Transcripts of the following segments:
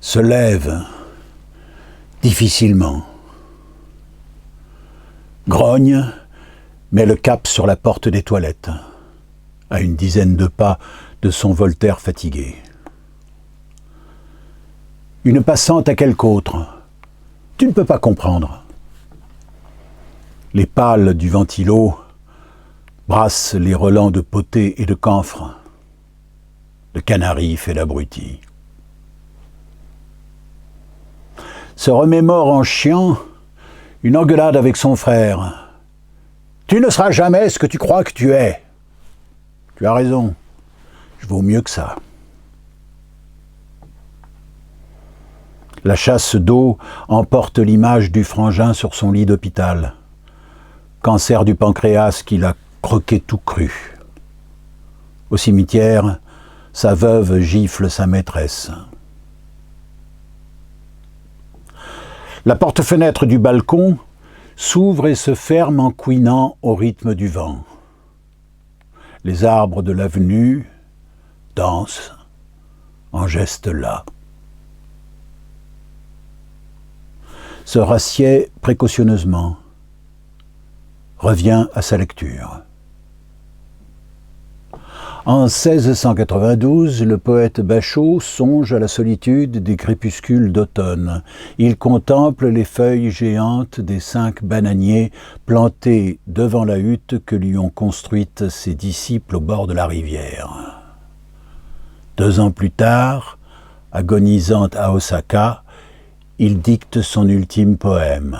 se lève difficilement, grogne, met le cap sur la porte des toilettes, à une dizaine de pas de son Voltaire fatigué. Une passante à quelque autre, tu ne peux pas comprendre. Les pales du ventilo brassent les relents de potée et de camphre. Le canari fait l'abruti. Se remémore en chiant une engueulade avec son frère. « Tu ne seras jamais ce que tu crois que tu es. » « Tu as raison, je vaux mieux que ça. » La chasse d'eau emporte l'image du frangin sur son lit d'hôpital. Cancer du pancréas qu'il a croqué tout cru. Au cimetière, sa veuve gifle sa maîtresse. La porte-fenêtre du balcon s'ouvre et se ferme en couinant au rythme du vent. Les arbres de l'avenue dansent en gestes las. Se rassied précautionneusement, revient à sa lecture. En 1692, le poète Bachot songe à la solitude des crépuscules d'automne. Il contemple les feuilles géantes des 5 bananiers plantés devant la hutte que lui ont construite ses disciples au bord de la rivière. 2 ans plus tard, agonisant à Osaka, il dicte son ultime poème.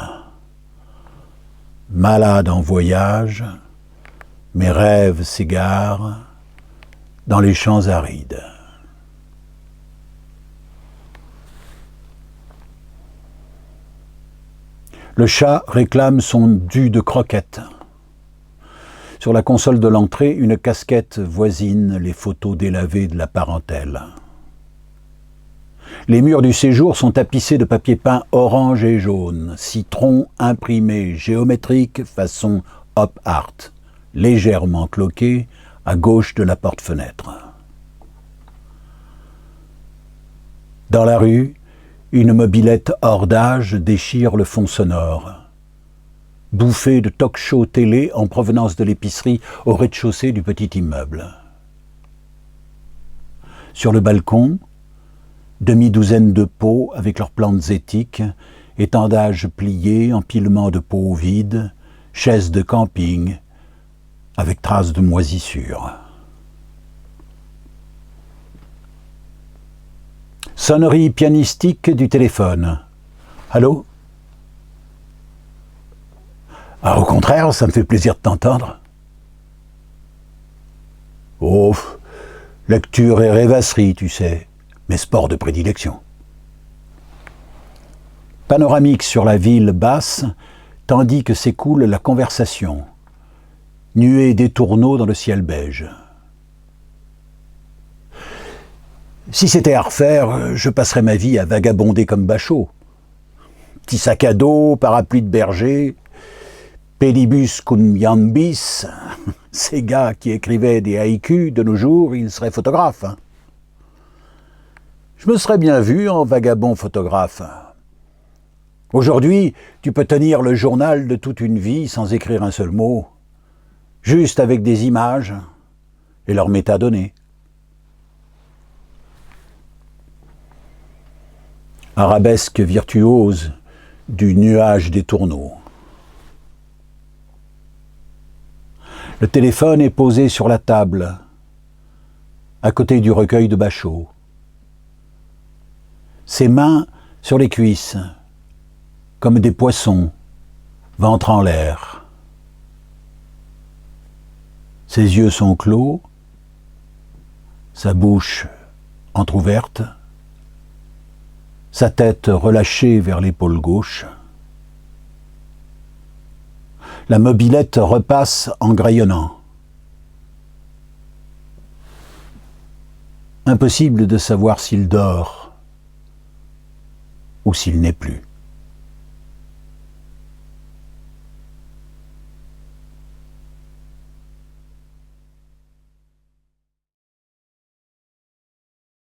Malade en voyage, mes rêves s'égarent dans les champs arides. Le chat réclame son dû de croquettes. Sur la console de l'entrée, une casquette voisine les photos délavées de la parentèle. Les murs du séjour sont tapissés de papier peint orange et jaune, citron imprimé géométrique façon op art, légèrement cloqué à gauche de la porte-fenêtre. Dans la rue, une mobilette hors d'âge déchire le fond sonore. Bouffée de talk-show télé en provenance de l'épicerie au rez-de-chaussée du petit immeuble. Sur le balcon, demi-douzaine de pots avec leurs plantes éthiques, étendages pliés, empilement de pots vides, chaises de camping, avec traces de moisissure. Sonnerie pianistique du téléphone. Allô ? Ah, au contraire, ça me fait plaisir de t'entendre. Oh, lecture et rêvasserie, tu sais, mes sports de prédilection. Panoramique sur la ville basse, tandis que s'écoule la conversation. Nuée d'étourneaux dans le ciel beige. Si c'était à refaire, je passerais ma vie à vagabonder comme Bachot. Petit sac à dos, parapluie de berger, pédibus cum iambis. Ces gars qui écrivaient des haïkus, de nos jours, ils seraient photographes. Je me serais bien vu en vagabond photographe. Aujourd'hui, tu peux tenir le journal de toute une vie sans écrire un seul mot, juste avec des images et leurs métadonnées. Arabesque virtuose du nuage des tourneaux. Le téléphone est posé sur la table, à côté du recueil de Bachot. Ses mains sur les cuisses, comme des poissons, ventre en l'air. Ses yeux sont clos, sa bouche entr'ouverte, sa tête relâchée vers l'épaule gauche. La mobilette repasse en graillonnant. Impossible de savoir s'il dort ou s'il n'est plus.